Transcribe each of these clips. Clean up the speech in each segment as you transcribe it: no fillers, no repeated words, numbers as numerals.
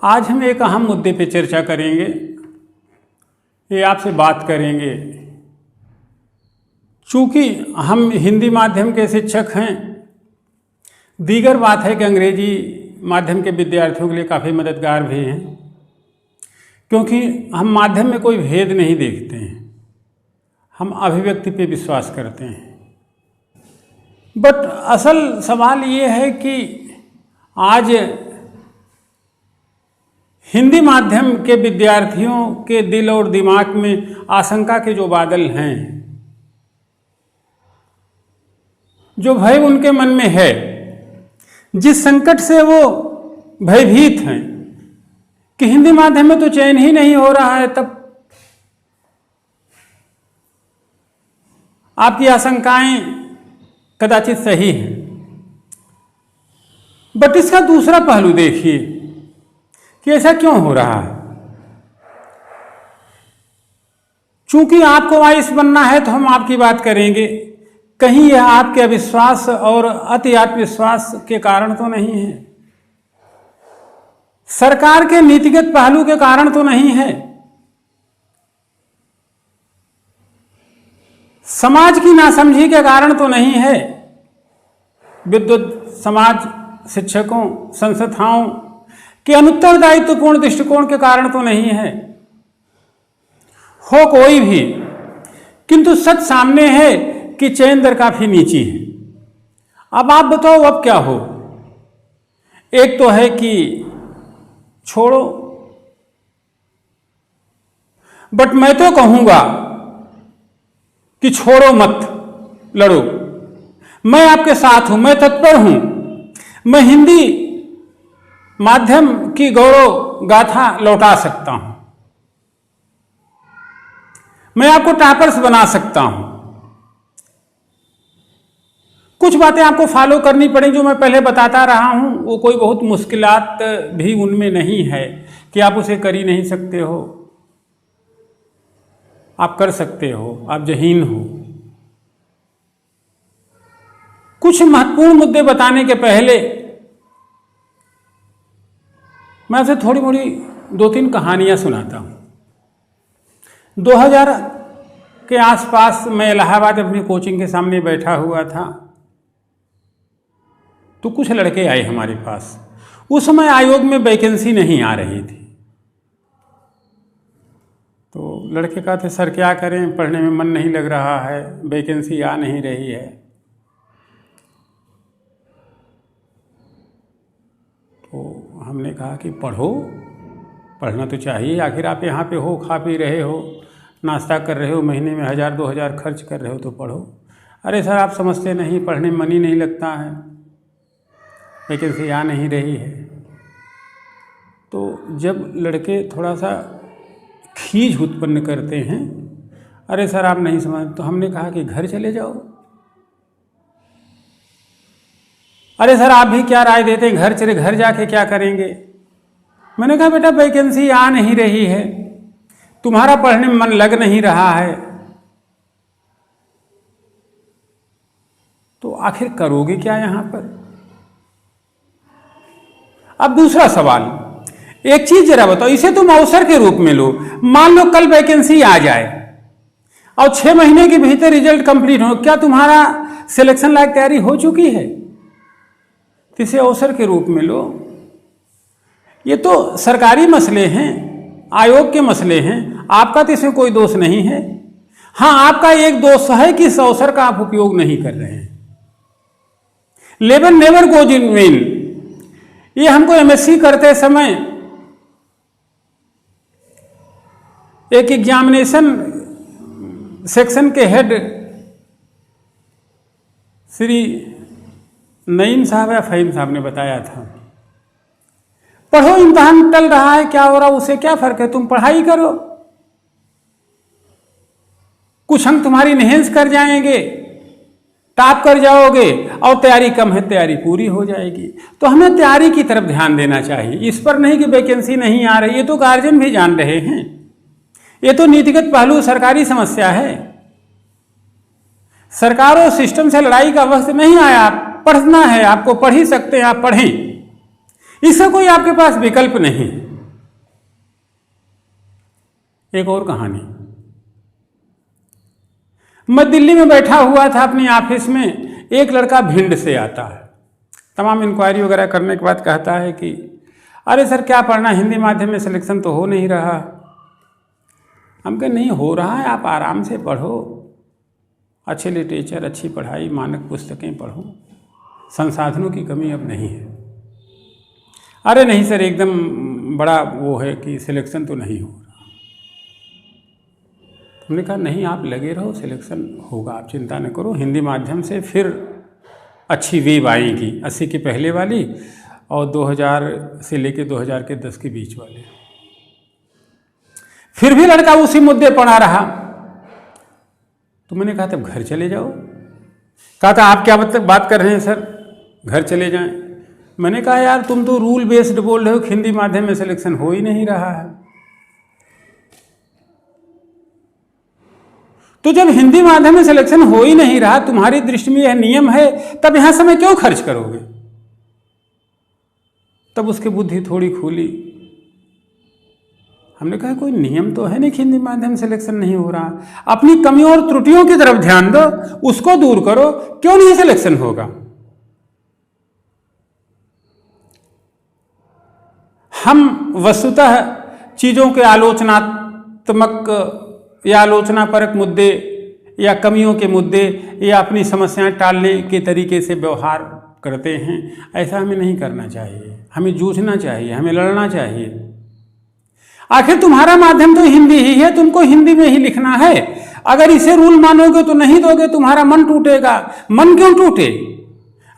आज हम एक अहम मुद्दे पे चर्चा करेंगे। ये आपसे बात करेंगे चूँकि हम हिंदी माध्यम के शिक्षक हैं। दीगर बात है कि अंग्रेजी माध्यम के विद्यार्थियों के लिए काफ़ी मददगार भी हैं, क्योंकि हम माध्यम में कोई भेद नहीं देखते हैं, हम अभिव्यक्ति पे विश्वास करते हैं। बट असल सवाल ये है कि आज हिंदी माध्यम के विद्यार्थियों के दिल और दिमाग में आशंका के जो बादल हैं, जो भय उनके मन में है, जिस संकट से वो भयभीत हैं कि हिंदी माध्यम में तो चयन ही नहीं हो रहा है, तब आपकी आशंकाएं कदाचित सही हैं। बट इसका दूसरा पहलू देखिए कि ऐसा क्यों हो रहा है। चूंकि आपको वाइस बनना है तो हम आपकी बात करेंगे। कहीं यह आपके अविश्वास और अति आत्मविश्वास के कारण तो नहीं है, सरकार के नीतिगत पहलू के कारण तो नहीं है, समाज की नासमझी के कारण तो नहीं है, विद्वत समाज, शिक्षकों, संस्थाओं के अनुत्तरदायित्वपूर्ण दृष्टिकोण के कारण तो नहीं है। हो कोई भी, किंतु सच सामने है कि चयन दर काफी नीची है। अब आप बताओ अब क्या हो। एक तो है कि छोड़ो, बट मैं तो कहूंगा कि छोड़ो मत, लड़ो। मैं आपके साथ हूं, मैं तत्पर हूं। मैं हिंदी माध्यम की गौरव गाथा लौटा सकता हूं, मैं आपको टॉपर्स बना सकता हूं। कुछ बातें आपको फॉलो करनी पड़ेंगी जो मैं पहले बताता रहा हूं। वो कोई बहुत मुश्किलात भी उनमें नहीं है कि आप उसे कर ही नहीं सकते हो। आप कर सकते हो, आप जहीन हो। कुछ महत्वपूर्ण मुद्दे बताने के पहले मैं आपसे थोड़ी मोड़ी 2-3 कहानियां सुनाता हूं। 2000 के आसपास मैं इलाहाबाद अपनी कोचिंग के सामने बैठा हुआ था, तो कुछ लड़के आए हमारे पास। उस समय आयोग में वैकेंसी नहीं आ रही थी, तो लड़के कहते सर क्या करें, पढ़ने में मन नहीं लग रहा है, वैकेंसी आ नहीं रही है। तो हमने कहा कि पढ़ो, पढ़ना तो चाहिए, आखिर आप यहाँ पे हो, खा पी रहे हो, नाश्ता कर रहे हो, महीने में 1000-2000 खर्च कर रहे हो, तो पढ़ो। अरे सर आप समझते नहीं, पढ़ने में मन ही नहीं लगता है, वैकेंसी आ नहीं रही है। तो जब लड़के थोड़ा सा खीज उत्पन्न करते हैं, अरे सर आप नहीं समझ, तो हमने कहा कि घर चले जाओ। अरे सर आप भी क्या राय देते हैं, घर चले, घर जाके क्या करेंगे। मैंने कहा बेटा वैकेंसी आ नहीं रही है, तुम्हारा पढ़ने में मन लग नहीं रहा है, तो आखिर करोगे क्या यहां पर। अब दूसरा सवाल, एक चीज जरा बताओ, इसे तुम अवसर के रूप में लो। मान लो कल वैकेंसी आ जाए और 6 महीने के भीतर रिजल्ट कंप्लीट हो, क्या तुम्हारा सिलेक्शन लायक तैयारी हो चुकी है। इसे अवसर के रूप में लो। ये तो सरकारी मसले हैं, आयोग के मसले हैं, आपका तो इसमें कोई दोष नहीं है। हाँ, आपका एक दोष है कि इस अवसर का आप उपयोग नहीं कर रहे हैं। Labour never goes in when. ये हमको एमएससी करते समय एक एग्जामिनेशन सेक्शन के हेड श्री नईम साहब या फहीम साहब ने बताया था, पढ़ो, इम्तहान टल रहा है, क्या हो रहा, उससे क्या फर्क है, तुम पढ़ाई करो, कुछ अंक तुम्हारी निहेंस कर जाएंगे, टॉप कर जाओगे, और तैयारी कम है, तैयारी पूरी हो जाएगी। तो हमें तैयारी की तरफ ध्यान देना चाहिए, इस पर नहीं कि वैकेंसी नहीं आ रही। ये तो गार्जियन भी जान रहे हैं, ये तो नीतिगत पहलू सरकारी समस्या है। सरकार और सिस्टम से लड़ाई का वक्त नहीं आया। पढ़ना है आपको, पढ़ ही सकते हैं, आप पढ़ें, इसका कोई आपके पास विकल्प नहीं। एक और कहानी, मैं दिल्ली में बैठा हुआ था अपनी ऑफिस में, एक लड़का भिंड से आता है। तमाम इंक्वायरी वगैरह करने के बाद कहता है कि अरे सर क्या पढ़ना, हिंदी माध्यम में सिलेक्शन तो हो नहीं रहा। हम कहे नहीं हो रहा है, आप आराम से पढ़ो, अच्छे लिटरेचर, अच्छी पढ़ाई, मानक पुस्तकें पढ़ो, संसाधनों की कमी अब नहीं है। अरे नहीं सर, एकदम बड़ा वो है कि सिलेक्शन तो नहीं हो रहा। हमने कहा नहीं, आप लगे रहो, सिलेक्शन होगा, आप चिंता न करो। हिंदी माध्यम से फिर अच्छी वेव आएगी, 80 के पहले वाली और 2000 से लेके 2010 के बीच वाले। फिर भी लड़का उसी मुद्दे पड़ा रहा। तो मैंने कहा तब घर चले जाओ। कहा था आप क्या बात कर रहे हैं सर, घर चले जाएं। मैंने कहा यार तुम तो रूल बेस्ड बोल रहे हो, हिंदी माध्यम में सिलेक्शन हो ही नहीं रहा है। तो जब हिंदी माध्यम में सिलेक्शन हो ही नहीं रहा, तुम्हारी दृष्टि में यह नियम है, तब यहां समय क्यों खर्च करोगे। तब उसकी बुद्धि थोड़ी खुली। हमने कहा कोई नियम तो है नहीं कि हिंदी माध्यम सिलेक्शन नहीं हो रहा, अपनी कमियों और त्रुटियों की तरफ ध्यान दो, उसको दूर करो, क्यों नहीं सिलेक्शन होगा। हम वस्तुतः चीजों के आलोचनात्मक या आलोचनापरक मुद्दे या कमियों के मुद्दे या अपनी समस्याएं टालने के तरीके से व्यवहार करते हैं। ऐसा हमें नहीं करना चाहिए, हमें जूझना चाहिए, हमें लड़ना चाहिए। आखिर तुम्हारा माध्यम तो हिंदी ही है, तुमको हिंदी में ही लिखना है। अगर इसे रूल मानोगे तो नहीं दोगे, तुम्हारा मन टूटेगा। मन क्यों टूटे,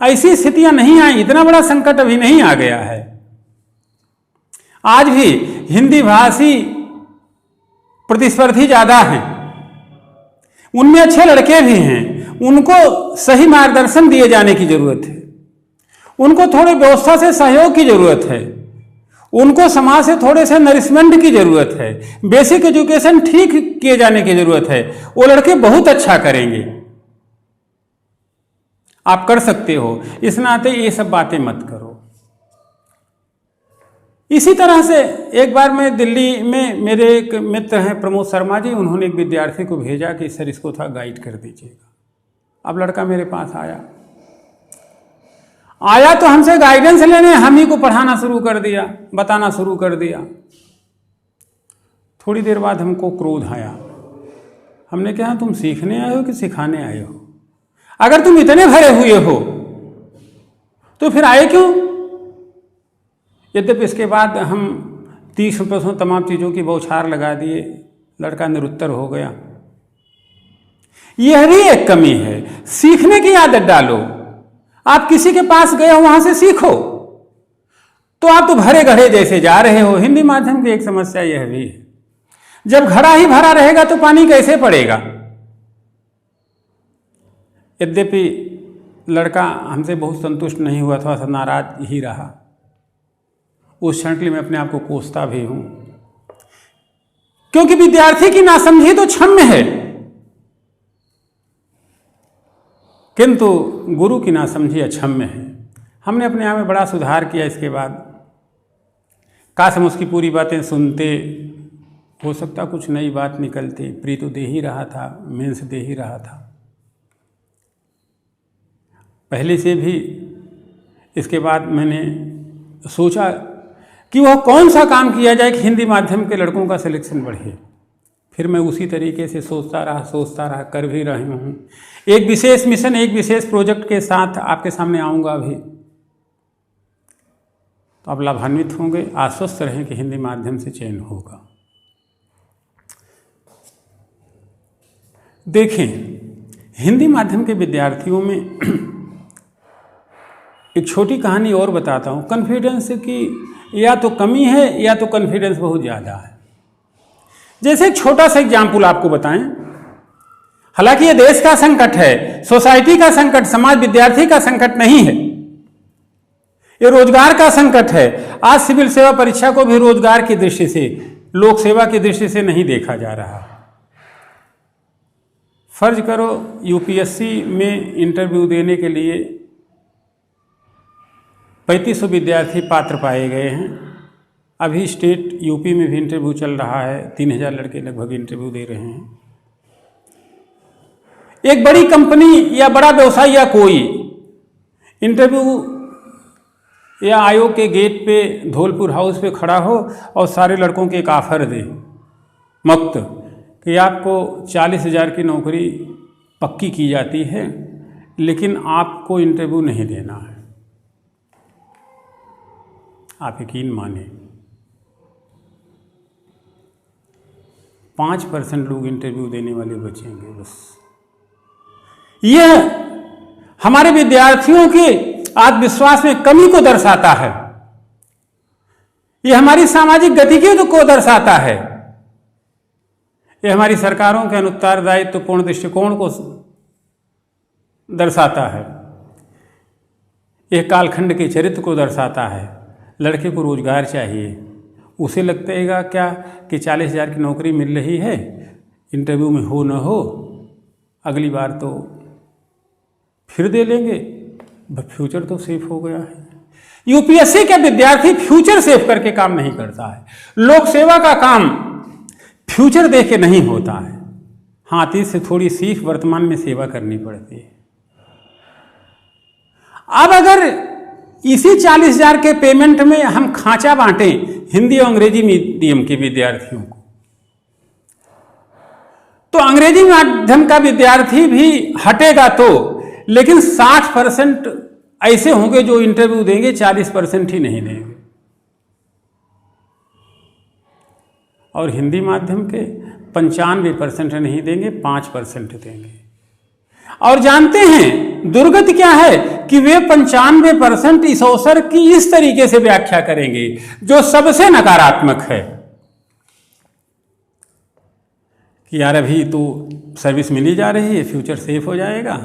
ऐसी स्थितियां नहीं आई, इतना बड़ा संकट अभी नहीं आ गया है। आज भी हिंदी भाषी प्रतिस्पर्धी ज्यादा हैं, उनमें अच्छे लड़के भी हैं, उनको सही मार्गदर्शन दिए जाने की जरूरत है, उनको थोड़ी व्यवस्था से सहयोग की जरूरत है, उनको समाज से थोड़े से नरिशमेंट की जरूरत है, बेसिक एजुकेशन ठीक किए जाने की जरूरत है। वो लड़के बहुत अच्छा करेंगे, आप कर सकते हो। इस नाते ये सब बातें मत करो। इसी तरह से एक बार मैं दिल्ली में, मेरे एक मित्र हैं प्रमोद शर्मा जी, उन्होंने एक विद्यार्थी को भेजा कि सर इसको था गाइड कर दीजिएगा। अब लड़का मेरे पास आया तो हमसे गाइडेंस लेने, हम ही को पढ़ाना शुरू कर दिया, बताना शुरू कर दिया। थोड़ी देर बाद हमको क्रोध आया। हमने कहा तुम सीखने आए हो कि सिखाने आए हो? अगर तुम इतने भरे हुए हो तो फिर आए क्यों? यद्यपि इसके बाद हम 30 रुपये से तमाम चीज़ों की बौछार लगा दिए, लड़का निरुत्तर हो गया। यह भी एक कमी है, सीखने की आदत डालो। आप किसी के पास गए हो, वहां से सीखो। तो आप तो भरे घड़े जैसे जा रहे हो। हिंदी माध्यम की एक समस्या यह भी है, जब घड़ा ही भरा रहेगा तो पानी कैसे पड़ेगा। यद्यपि लड़का हमसे बहुत संतुष्ट नहीं हुआ, थोड़ा सा नाराज ही रहा। उस क्षण के लिए मैं अपने आप को कोसता भी हूं, क्योंकि विद्यार्थी की नासमझी तो क्षम्य है, किंतु गुरु की नासमझी अक्षम्य है। हमने अपने आप में बड़ा सुधार किया इसके बाद। काश हम उसकी पूरी बातें सुनते, हो सकता कुछ नई बात निकलती। प्री तो दे ही रहा था, मेंस दे ही रहा था पहले से भी। इसके बाद मैंने सोचा कि वह कौन सा काम किया जाए कि हिंदी माध्यम के लड़कों का सिलेक्शन बढ़े। फिर मैं उसी तरीके से सोचता रहा, कर भी रहे हूँ। एक विशेष मिशन, एक विशेष प्रोजेक्ट के साथ आपके सामने आऊँगा अभी, तो आप लाभान्वित होंगे। आश्वस्त रहें कि हिंदी माध्यम से चयन होगा। देखें, हिंदी माध्यम के विद्यार्थियों में एक छोटी कहानी और बताता हूँ। कॉन्फिडेंस की या तो कमी है या तो कॉन्फिडेंस बहुत ज़्यादा है। जैसे एक छोटा सा एग्जाम्पल आपको बताएं। हालांकि ये देश का संकट है, सोसाइटी का संकट, समाज विद्यार्थी का संकट नहीं है, ये रोजगार का संकट है। आज सिविल सेवा परीक्षा को भी रोजगार की दृष्टि से, लोक सेवा की दृष्टि से नहीं देखा जा रहा। फर्ज करो यूपीएससी में इंटरव्यू देने के लिए 3500 विद्यार्थी पात्र पाए गए हैं, अभी स्टेट यूपी में भी इंटरव्यू चल रहा है, 3000 लड़के लगभग इंटरव्यू दे रहे हैं। एक बड़ी कंपनी या बड़ा व्यवसाय या कोई इंटरव्यू या आयोग के गेट पे धौलपुर हाउस पे खड़ा हो और सारे लड़कों के एक ऑफर दे मुफ्त कि आपको 40,000 की नौकरी पक्की की जाती है, लेकिन आपको इंटरव्यू नहीं देना है। आप यकीन माने 5% लोग इंटरव्यू देने वाले बचेंगे बस। यह हमारे विद्यार्थियों के आत्मविश्वास में कमी को दर्शाता है, यह हमारी सामाजिक गतिविधियों को दर्शाता है, यह हमारी सरकारों के अनुत्तरदायित्वपूर्ण दृष्टिकोण को दर्शाता है, यह कालखंड के चरित्र को दर्शाता है। लड़के को रोजगार चाहिए, उसे लगता क्या कि 40,000 की नौकरी मिल रही है, इंटरव्यू में हो न हो, अगली बार तो फिर दे लेंगे, फ्यूचर तो सेफ हो गया है। यूपीएससी के विद्यार्थी फ्यूचर सेफ करके काम नहीं करता है। लोक सेवा का काम फ्यूचर देख के नहीं होता है। हाँ, अतीत से थोड़ी सीख वर्तमान में सेवा करनी पड़ती है। अब अगर इसी 40,000 के पेमेंट में हम खांचा बांटें हिंदी और अंग्रेजी मीडियम के विद्यार्थियों को, तो अंग्रेजी माध्यम का विद्यार्थी भी हटेगा तो, लेकिन 60% ऐसे होंगे जो इंटरव्यू देंगे, 40% ही नहीं देंगे। और हिंदी माध्यम के 95% नहीं देंगे, 5% देंगे। और जानते हैं दुर्गति क्या है कि वे 95% इस अवसर की इस तरीके से व्याख्या करेंगे जो सबसे नकारात्मक है कि यार अभी तो सर्विस मिली जा रही है, फ्यूचर सेफ हो जाएगा,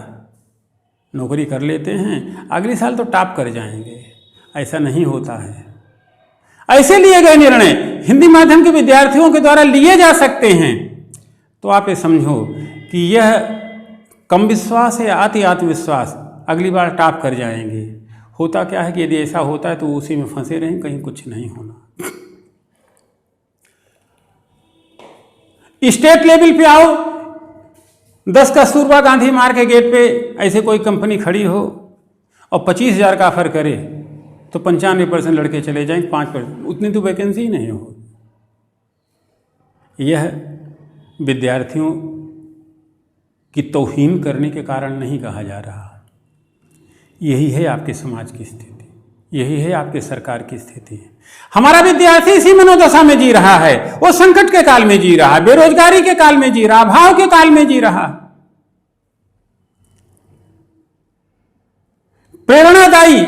नौकरी कर लेते हैं, अगले साल तो टॉप कर जाएंगे। ऐसा नहीं होता है। ऐसे लिए गए निर्णय हिंदी माध्यम के विद्यार्थियों के द्वारा लिए जा सकते हैं, तो आप ये समझो कि यह कम विश्वास है, अति आत्मविश्वास, अगली बार टॉप कर जाएंगे। होता क्या है कि यदि ऐसा होता है तो उसी में फंसे रहें, कहीं कुछ नहीं होना। स्टेट लेवल पे आओ, 10 कस्तूरबा गांधी मार्ग के गेट पे ऐसे कोई कंपनी खड़ी हो और 25,000 का ऑफर करे तो 95% लड़के चले जाएंगे, 5% उतनी तो वैकेंसी ही नहीं हो। यह विद्यार्थियों की तौहीन करने के कारण नहीं कहा जा रहा। यही है आपके समाज की स्थिति, यही है आपके सरकार की स्थिति। हमारा विद्यार्थी इसी मनोदशा में जी रहा है, वो संकट के काल में जी रहा है, बेरोजगारी के काल में जी रहा, अभाव के काल में जी रहा, प्रेरणादायी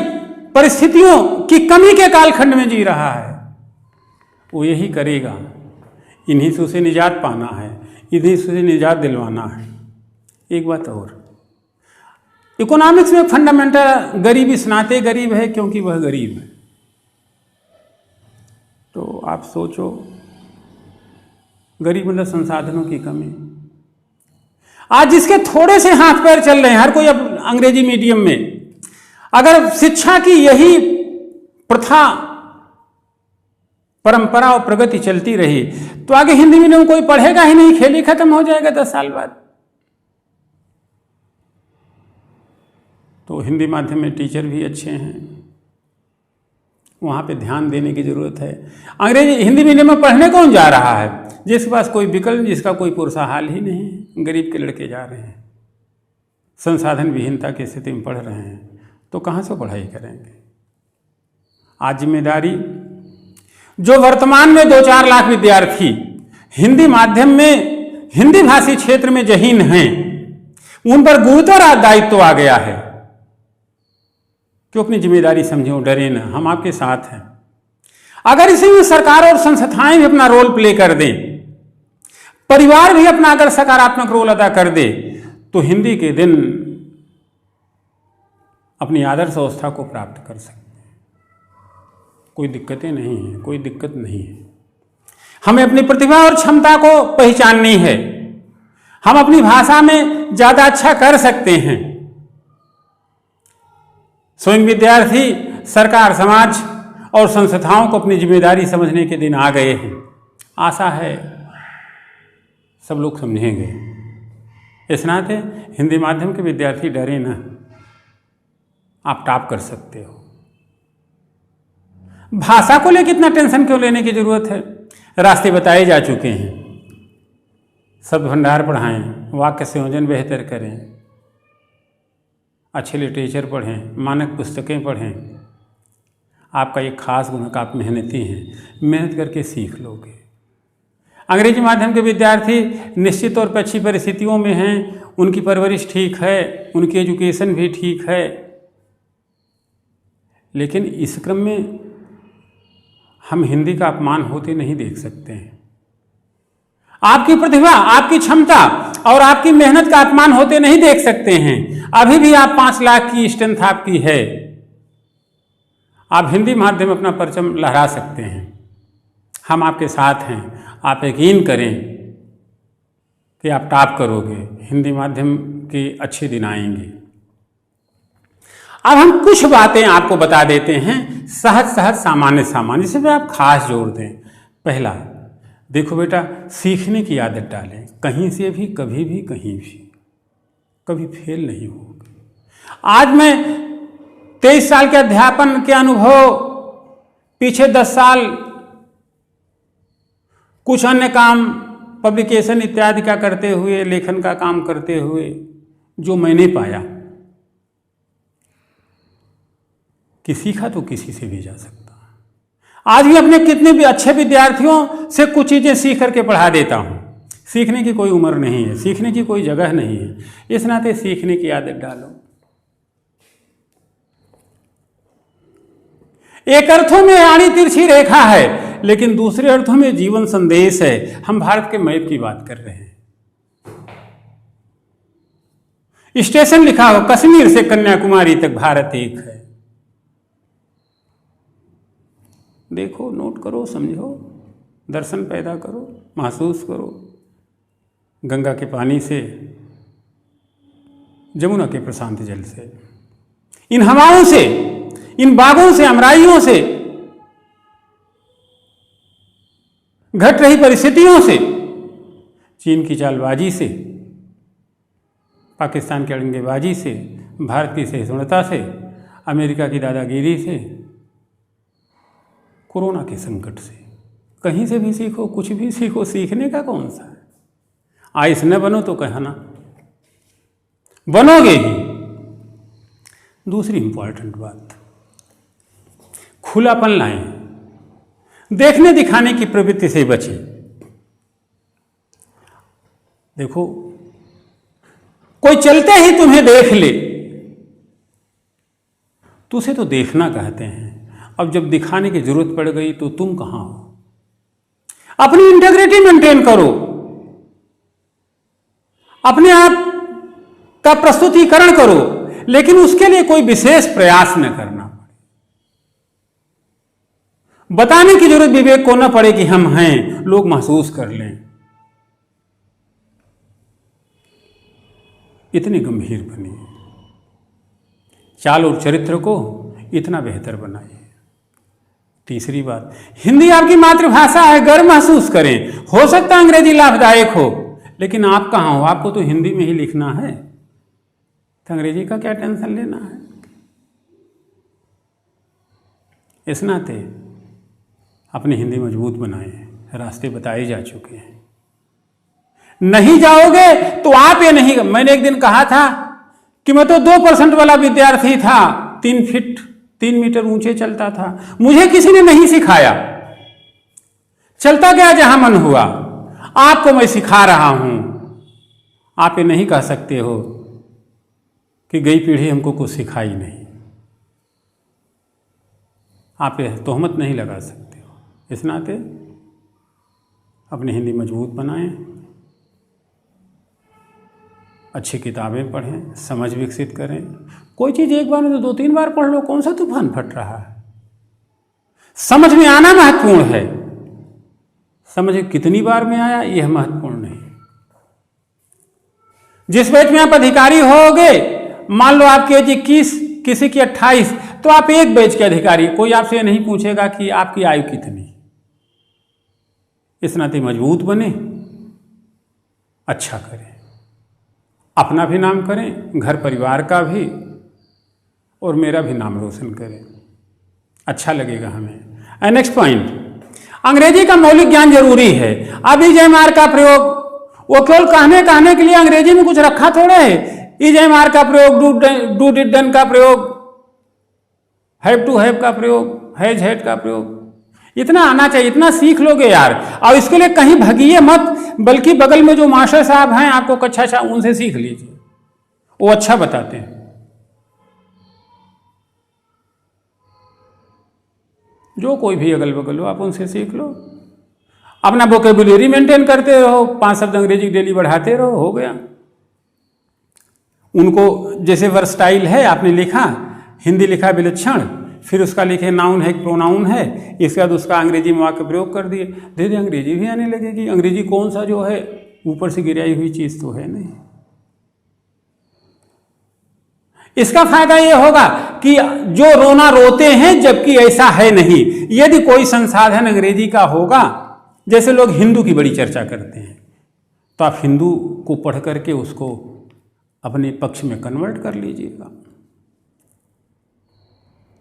परिस्थितियों की कमी के कालखंड में जी रहा है। वो यही करेगा। इन्हीं से उसे निजात पाना है, इन्हीं से उसे निजात दिलवाना है। एक बात और, इकोनॉमिक्स में फंडामेंटल गरीब इसनाते गरीब है क्योंकि वह गरीब है। तो आप सोचो, गरीब मतलब संसाधनों की कमी। आज जिसके थोड़े से हाथ पैर चल रहे हैं, हर कोई अब अंग्रेजी मीडियम में, अगर शिक्षा की यही प्रथा परंपरा और प्रगति चलती रही तो आगे हिंदी मीडियम कोई पढ़ेगा ही नहीं, खेल ही खत्म हो जाएगा 10 साल बाद। तो हिंदी माध्यम में टीचर भी अच्छे हैं, वहाँ पे ध्यान देने की ज़रूरत है। अंग्रेजी हिंदी मीडियम में पढ़ने कौन जा रहा है? जिसके पास कोई विकल्प, जिसका कोई पुरुषाहाल ही नहीं, गरीब के लड़के जा रहे हैं, संसाधन विहीनता की स्थिति में पढ़ रहे हैं, तो कहाँ से पढ़ाई करेंगे? आज जिम्मेदारी जो वर्तमान में 2-4 लाख विद्यार्थी हिंदी माध्यम में हिंदी भाषी क्षेत्र में जहीन हैं, उन पर गुरुतर दायित्व आ गया है कि अपनी जिम्मेदारी समझो, डरे ना, हम आपके साथ हैं। अगर इसमें सरकार और संस्थाएं भी अपना रोल प्ले कर दें, परिवार भी अपना अगर सकारात्मक रोल अदा कर दे, तो हिंदी के दिन अपनी आदर्श अवस्था को प्राप्त कर सकते हैं। कोई दिक्कतें नहीं हैं, कोई दिक्कत नहीं है। हमें अपनी प्रतिभा और क्षमता को पहचाननी है। हम अपनी भाषा में ज़्यादा अच्छा कर सकते हैं। स्वयं विद्यार्थी, सरकार, समाज और संस्थाओं को अपनी जिम्मेदारी समझने के दिन आ गए हैं। आशा है सब लोग समझेंगे। इस नाते हिंदी माध्यम के विद्यार्थी डरे ना, आप टॉप कर सकते हो। भाषा को लेकर इतना टेंशन क्यों लेने की जरूरत है? रास्ते बताए जा चुके हैं। शब्द भंडार पढ़ाएं, वाक्य संयोजन बेहतर करें, अच्छे लिटरेचर पढ़ें, मानक पुस्तकें पढ़ें। आपका एक खास गुण है, आप मेहनती हैं, मेहनत करके सीख लोगे। अंग्रेजी माध्यम के विद्यार्थी निश्चित तौर पर अच्छी परिस्थितियों में हैं, उनकी परवरिश ठीक है, उनकी एजुकेशन भी ठीक है, लेकिन इस क्रम में हम हिंदी का अपमान होते नहीं देख सकते हैं। आपकी प्रतिभा, आपकी क्षमता और आपकी मेहनत का अपमान होते नहीं देख सकते हैं। अभी भी आप 5 लाख की स्ट्रेंथ आपकी है, आप हिंदी माध्यम में अपना परचम लहरा सकते हैं। हम आपके साथ हैं, आप यकीन करें कि आप टॉप करोगे, हिंदी माध्यम के अच्छे दिन आएंगे। अब हम कुछ बातें आपको बता देते हैं, सहज सहज सामान्य सामान्य, जिसमें आप खास जोर दें। पहला, देखो बेटा, सीखने की आदत डालें, कहीं से भी, कभी भी, कहीं भी, कभी फेल नहीं होगा। आज मैं 23 साल के अध्यापन के अनुभव, पीछे 10 साल कुछ अन्य काम, पब्लिकेशन इत्यादि का करते हुए, लेखन का काम करते हुए, जो मैंने पाया कि सीखा तो किसी से भी जा सकता। आज भी अपने कितने भी अच्छे विद्यार्थियों से कुछ चीज़ें सीख करके पढ़ा देता हूँ। सीखने की कोई उम्र नहीं है, सीखने की कोई जगह नहीं है। इस नाते सीखने की आदत डालो। एक अर्थों में आड़ी तिरछी रेखा है, लेकिन दूसरे अर्थों में जीवन संदेश है। हम भारत के मैप की बात कर रहे हैं। स्टेशन लिखा हो, कश्मीर से कन्याकुमारी तक भारत एक है। देखो, नोट करो, समझो, दर्शन पैदा करो, महसूस करो। गंगा के पानी से, जमुना के प्रशांत जल से, इन हवाओं से, इन बागों से, अमराइयों से, घट रही परिस्थितियों से, चीन की चालबाजी से, पाकिस्तान की अड़ंगेबाजी से, भारत की सहिष्णुता से, अमेरिका की दादागिरी से, कोरोना के संकट से, कहीं से भी सीखो, कुछ भी सीखो। सीखने का कौन सा है? आइस न बनो तो कहना, बनोगे ही। दूसरी इंपॉर्टेंट बात, खुलापन लाएं, देखने दिखाने की प्रवृत्ति से बचें। देखो, कोई चलते ही तुम्हें देख ले तो उसे तो देखना कहते हैं। अब जब दिखाने की जरूरत पड़ गई तो तुम कहां हो? अपनी इंटेग्रिटी मेंटेन करो, अपने आप का प्रस्तुतिकरण करो, लेकिन उसके लिए कोई विशेष प्रयास न करना पड़े। बताने की जरूरत विवेक को न पड़े कि हम हैं, लोग महसूस कर लें। इतने गंभीर बनिए, चाल और चरित्र को इतना बेहतर बनाइए। तीसरी बात, हिंदी आपकी मातृभाषा है, गर्व महसूस करें। हो सकता है अंग्रेजी लाभदायक हो, लेकिन आप कहाँ हो? आपको तो हिंदी में ही लिखना है, तो अंग्रेजी का क्या टेंशन लेना है? इस नाते अपनी हिंदी मजबूत बनाएं। रास्ते बताए जा चुके हैं। नहीं जाओगे तो आप ये नहीं। मैंने एक दिन कहा था कि मैं तो 2% वाला विद्यार्थी था, 3 फीट 3 मीटर ऊंचे चलता था। मुझे किसी ने नहीं सिखाया, चलता गया जहां मन हुआ। आपको मैं सिखा रहा हूं। आप ये नहीं कह सकते हो कि गई पीढ़ी हमको कुछ सिखाई नहीं। आप ये तोहमत नहीं लगा सकते हो। इस नाते अपनी हिंदी मजबूत बनाएं, अच्छी किताबें पढ़ें, समझ विकसित करें। कोई चीज़ एक बार में तो 2-3 बार पढ़ लो, कौन सा तूफान फट रहा है? समझ में आना महत्वपूर्ण है, समझ कितनी बार में आया यह महत्वपूर्ण नहीं। जिस बैच में आप अधिकारी होगे, मान लो आपकी एज 21, किसी की 28, तो आप एक बैच के अधिकारी, कोई आपसे ये नहीं पूछेगा कि आपकी आयु कितनी। इस नाते मजबूत बने, अच्छा करें, अपना भी नाम करें, घर परिवार का भी, और मेरा भी नाम रोशन करें, अच्छा लगेगा हमें। नेक्स्ट पॉइंट, अंग्रेजी का मौलिक ज्ञान जरूरी है। अब इज एम आर का प्रयोग वो केवल कहने के लिए अंग्रेजी में कुछ रखा थोड़े है। इज एम आर का प्रयोग, डू डिड डन का प्रयोग, हैव टू हैव का प्रयोग, हैज हैड का प्रयोग, इतना आना चाहिए, इतना सीख लोगे यार। और इसके लिए कहीं भगिए मत, बल्कि बगल में जो मास्टर साहब हैं आपको कक्षा उनसे सीख लीजिए, वो अच्छा बताते हैं। जो कोई भी अगल बगल हो आप उनसे सीख लो, अपना वोकेबुलरी मेंटेन करते रहो, 5 शब्द अंग्रेजी डेली बढ़ाते रहो, हो गया। उनको जैसे वर्सटाइल है, आपने लिखा, हिंदी लिखा विलक्षण, फिर उसका लिखे नाउन है, प्रोनाउन है, इसके बाद उसका अंग्रेजी में वाक्य प्रयोग कर दिए, धीरे अंग्रेजी भी आने लगेगी। अंग्रेजी कौन सा जो है ऊपर से गिराई हुई चीज तो है नहीं। इसका फायदा यह होगा कि जो रोना रोते हैं जबकि ऐसा है नहीं। यदि कोई संसाधन अंग्रेजी का होगा, जैसे लोग हिंदू की बड़ी चर्चा करते हैं, तो आप हिंदू को पढ़ करके उसको अपने पक्ष में कन्वर्ट कर लीजिएगा।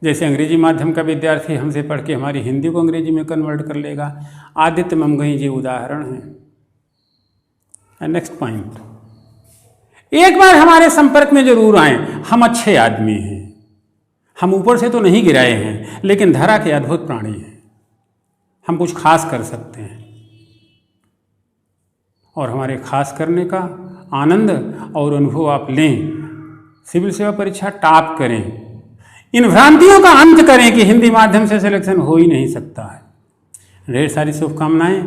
जैसे अंग्रेजी माध्यम का विद्यार्थी हमसे पढ़ के हमारी हिंदी को अंग्रेजी में कन्वर्ट कर लेगा। आदित्य ममगई जी उदाहरण है। नेक्स्ट पॉइंट, एक बार हमारे संपर्क में जरूर आए, हम अच्छे आदमी हैं, हम ऊपर से तो नहीं गिराए हैं, लेकिन धरा के अद्भुत प्राणी हैं, हम कुछ खास कर सकते हैं, और हमारे खास करने का आनंद और अनुभव आप लें। सिविल सेवा परीक्षा टॉप करें, इन भ्रांतियों का अंत करें कि हिंदी माध्यम से सिलेक्शन हो ही नहीं सकता है। ढेर सारी शुभकामनाएं।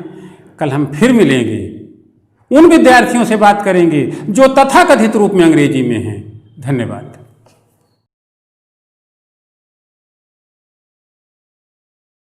कल हम फिर मिलेंगे, उन विद्यार्थियों से बात करेंगे जो तथाकथित रूप में अंग्रेजी में हैं। धन्यवाद।